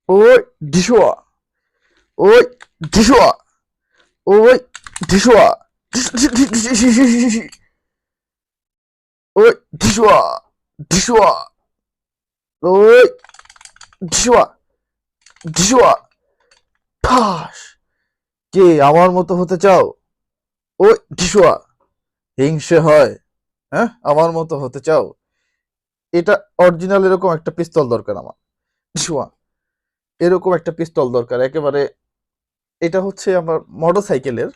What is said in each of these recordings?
ওই ঢিসুয়া, ওই ঢিসুয়া, ওই ঢিসুয়া, ওই ঢিসুয়া, ঢিসুয়া, ওই ঢিসুয়া, ঢিসুয়া, ঠাস। কে আমার মতো হতে চাও? ওই ঢিসুয়া, হিংসে হয়? হ্যাঁ, আমার মতো হতে চাও? এটা অরিজিনাল এরকম একটা পিস্তল দরকার আমার। ঢিসুয়া, এরকম একটা পিস্তল দরকার একেবারে। এটা হচ্ছে আমার মোটরসাইকেলের,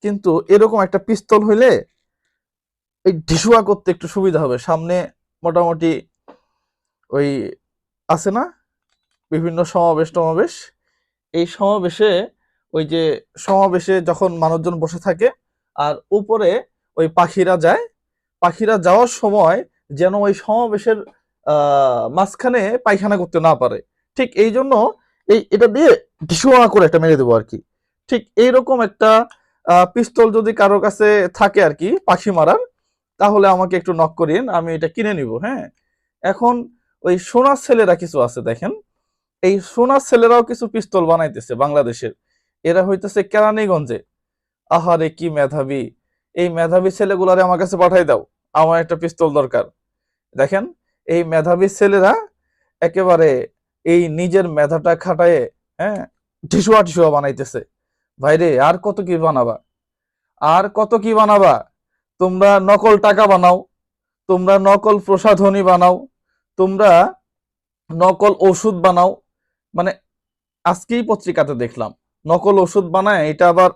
কিন্তু এরকম একটা পিস্তল হইলে এই ঢিসুয়া করতে একটু সুবিধা হবে। সামনে মোটামুটি ওই আছে না বিভিন্ন সমাবেশ টমাবেশ, এই সমাবেশে ওই যে সমাবেশে যখন মানুষজন বসে থাকে আর উপরে ওই পাখিরা যায়, পাখিরা যাওয়ার সময় যেন ওই সমাবেশের মাঝখানে পায়খানা করতে না পারে, ঠিক এই জন্য এটা দিয়ে ঢিসুয়া করে একটা মেরে দেবো আর কি। ঠিক এইরকম একটা পিস্তল যদি কারোর কাছে থাকে আর কি পাখি মারার, তাহলে আমাকে একটু নক করিন, আমি এটা কিনে নিব। হ্যাঁ, এখন ওই সোনার ছেলেরা কিছু আছে দেখেন, এই সোনার ছেলেরাও কিছু পিস্তল বানাইতেছে বাংলাদেশের। এরা হইতেছে কেরানীগঞ্জে। আহারে কি মেধাবী! এই মেধাবী ছেলেগুলারে আমার কাছে পাঠাই দাও, আমার একটা পিস্তল দরকার। দেখেন, এই মেধাবী ছেলেরা একেবারে এই নিজের মেধাটা খাটায়ে, হ্যাঁ, ঢিসুয়া ঢিসুয়া বানাইতেছে। ভাইরে, আর কত কি বানাবা, আর কত কি বানাবা? তোমরা নকল টাকা বানাও, তোমরা নকল প্রসাধনী বানাও, তোমরা নকল ওষুধ বানাও। মানে আজকেই পত্রিকাতে দেখলাম নকল ওষুধ বানায় এটা আবার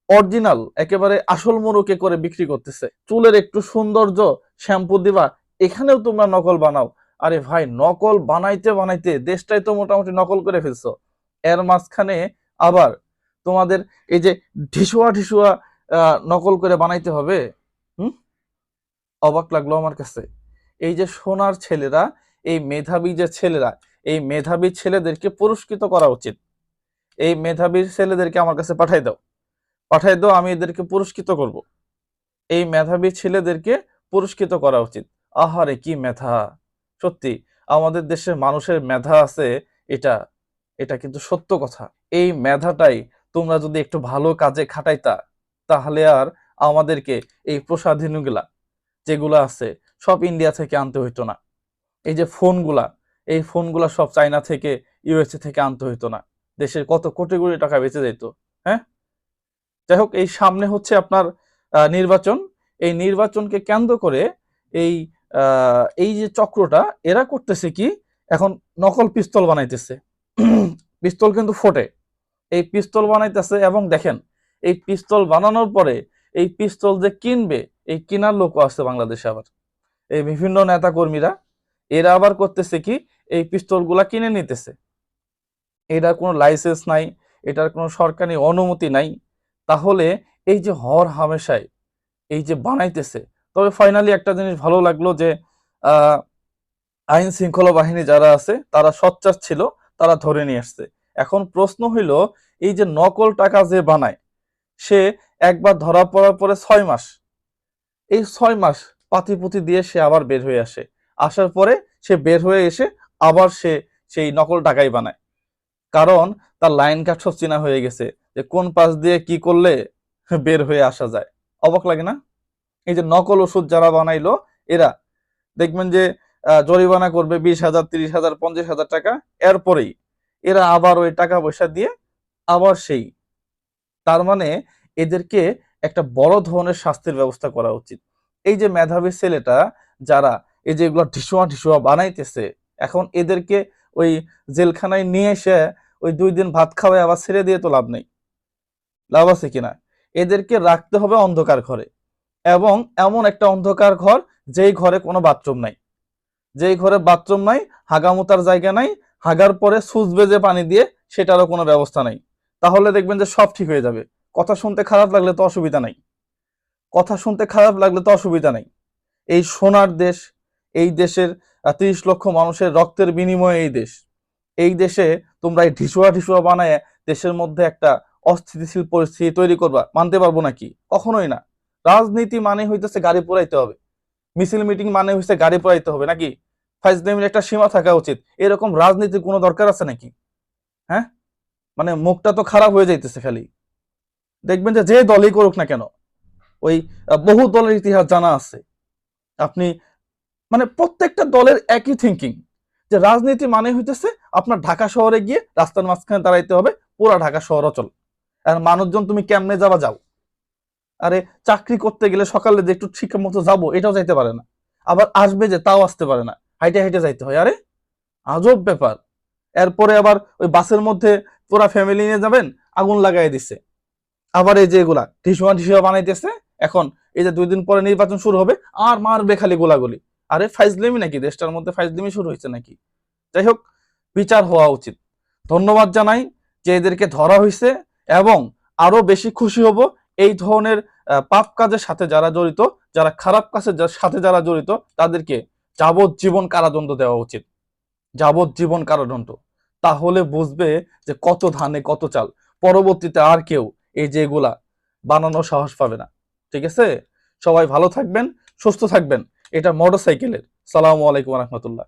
অরিজিনাল একেবারে আসল মোড়কে করে বিক্রি করতেছে। চুলের একটু সৌন্দর্য শ্যাম্পু দিবা, এখানেও তোমরা নকল বানাও। আরে ভাই, নকল বানাইতে বানাইতে দেশটাই তো মোটামুটি নকল করে ফেলছো। এর মাঝখানে আবার তোমাদের এই যে ঢিসুয়া ঢিসুয়া নকল করে বানাইতে হবে। হুম, অবাক লাগলো আমার কাছে। এই যে সোনার ছেলেরা, এই মেধাবী যে ছেলেরা, এই মেধাবী ছেলেদেরকে পুরস্কৃত করা উচিত। এই মেধাবী ছেলেদেরকে আমার কাছে পাঠাই দাও, পাঠাই দাও, আমি এদেরকে পুরস্কৃত করব। এই মেধাবী ছেলেদেরকে পুরস্কৃত করা উচিত। আহারে কি মেধা! সত্যি আমাদের দেশের মানুষের মেধা আছে, এটা এটা কিন্তু সত্য কথা। এই মেধাটাই তোমরা যদি একটু ভালো কাজে খাটাইতা, তাহলে আর আমাদেরকে এই প্রসাধনীগুলা যেগুলো আছে সব ইন্ডিয়া থেকে আনতে হইতো না। এই যে ফোনগুলা, এই ফোনগুলা সব চায়না থেকে, ইউএসএ থেকে আনতে হইতো না। দেশের কত কোটি কোটি টাকা বেঁচে যেত। হ্যাঁ, যাই হোক, এই সামনে হচ্ছে আপনার নির্বাচন। এই নির্বাচনকে কেন্দ্র করে এই এই যে চক্রটা এরা করতেছে কি, এখন নকল পিস্তল বানাইতেছে। পিস্তল কিন্তু ফোটে, এই পিস্তল বানাইতেছে। এবং দেখেন, এই পিস্তল বানানোর পরে এই পিস্তল যে কিনবে, এই কেনার লোকও আছে বাংলাদেশে। আবার এই বিভিন্ন নেতা কর্মীরা, এরা আবার করতেছে কি, এই পিস্তল গুলা কিনে নিতেছে। এটার কোনো লাইসেন্স নাই, এটার কোনো সরকারি অনুমতি নাই। তাহলে এই যে হর হামেশাই এই যে বানাইতেছে। তবে ফাইনালি একটা জিনিস ভালো লাগলো যে আহ আইন শৃঙ্খলা বাহিনী যারা আছে তারা সচ্চার ছিল, তারা ধরে নিয়ে আসছে। এখন প্রশ্ন হইল, এই যে নকল টাকা যে বানায়, সে একবার ধরা পড়ার পরে 6 মাস, এই 6 মাস পাতিপুতি দিয়ে সে আবার বের হয়ে আসে। আসার পরে সে বের হয়ে এসে আবার সে সেই নকল টাকাই বানায়। কারণ তার লাইন কাট সব চেনা হয়ে গেছে, যে কোন পাশ দিয়ে কি করলে বের হয়ে আসা যায়। অবাক লাগে না? এই যে নকল ওষুধ যারা বানাইলো, এরা দেখবেন যে জরিমানা করবে 20,000, 30,000, 50,000 টাকা। এরপরেই এরা আবার ওই টাকা পয়সা দিয়ে আবার সেই, তার মানে এদেরকে একটা বড় ধরনের শাস্তির ব্যবস্থা করা উচিত। এই যে মেধাবী ছেলেটা যারা এই যে এগুলো ঢিসুয়া ঢিসুয়া বানাইতেছে, এখন এদেরকে ওই জেলখানায় নিয়ে এসে ওই 2 দিন ভাত খাওয়ায় আবার ছেড়ে দিয়ে তো লাভ নেই। লাভ আছে কিনা? এদেরকে রাখতে হবে অন্ধকার ঘরে, এবং এমন একটা অন্ধকার ঘর যেই ঘরে কোনো বাথরুম নাই, যেই ঘরে বাথরুম নাই, হাগামুতার জায়গা নাই, হাগার পরে সুচ বেজে পানি দিয়ে সেটারও কোনো ব্যবস্থা নাই। তাহলে দেখবেন যে সব ঠিক হয়ে যাবে। কথা শুনতে খারাপ লাগলে তো অসুবিধা নাই, কথা শুনতে খারাপ লাগলে তো অসুবিধা নাই। এই সোনার দেশ, এই দেশের 30 লক্ষ মানুষের রক্তের বিনিময়ে এই দেশ, এই দেশে তোমরা এই ঢিসুয়া ঢিসুয়া বানায় দেশের মধ্যে একটা অস্থিতিশীল পরিস্থিতি তৈরি করবা, মানতে পারবো নাকি? কখনোই না। রাজনীতি মানে হইতেছে গাড়ি পোড়াইতে হবে, মিছিল মিটিং মানে হইতেছে গাড়ি পোড়াইতে হবে নাকি? ফাইজলামির একটা সীমা থাকা উচিত। এরকম রাজনীতির কোনো দরকার আছে নাকি? হ্যাঁ, মানে মুখটা তো খারাপ হয়ে যাইতেছে খালি। দেখবেন যে দলই করুক না কেন, ওই বহু দলের ইতিহাস জানা আছে। আপনি মানে প্রত্যেকটা দলের একই থিঙ্কিং, যে রাজনীতি মানে হইতেছে আপনার ঢাকা শহরে গিয়ে রাস্তার মাঝখানে দাঁড়াইতে হবে, পুরা ঢাকা শহর অচল। আর মানুষজন তুমি কেমনে যাবা যাও, আরে চাকরি করতে গেলে সকালে যে একটু ঠিক মতো যাবো এটাও যাইতে পারে না, আবার আসবে যে তাও আসতে পারে না, হাইটে হাইটে যাইতে হয়। আরে আজব ব্যাপার। এরপরে আবার ওই বাসের মধ্যে পুরা ফ্যামিলি নিয়ে যাবেন, আগুন লাগাই দিছে। আবার এই যে এগুলা টিসুয়া টিসুয়া বানাইতেছে, এখন এই যে 2 দিন পরে নির্বাচন শুরু হবে আর মারবে খালি গোলাগুলি। আরে ফাইজলিমি নাকি, দেশটার মধ্যে ফাইজলিমি শুরু হয়েছে নাকি? যাই হোক, বিচার হওয়া উচিত। ধন্যবাদ জানাই যে এদেরকে ধরা হয়েছে, এবং আরো বেশি খুশি হব এই ধরনের পাপ কাজের সাথে যারা জড়িত, যারা খারাপ কাজের সাথে যারা জড়িত, তাদেরকে যাবজ্জীবন কারাদণ্ড দেওয়া উচিত, যাবজ্জীবন কারাদণ্ড। তাহলে বুঝবে যে কত ধানে কত চাল, পরবর্তীতে আর কেউ এই যে এগুলা বানানোর সাহস পাবে না। ঠিক আছে, সবাই ভালো থাকবেন, সুস্থ থাকবেন। এটা মোটরসাইকেলের। সালামু আলাইকুম রহমতুল্লাহ।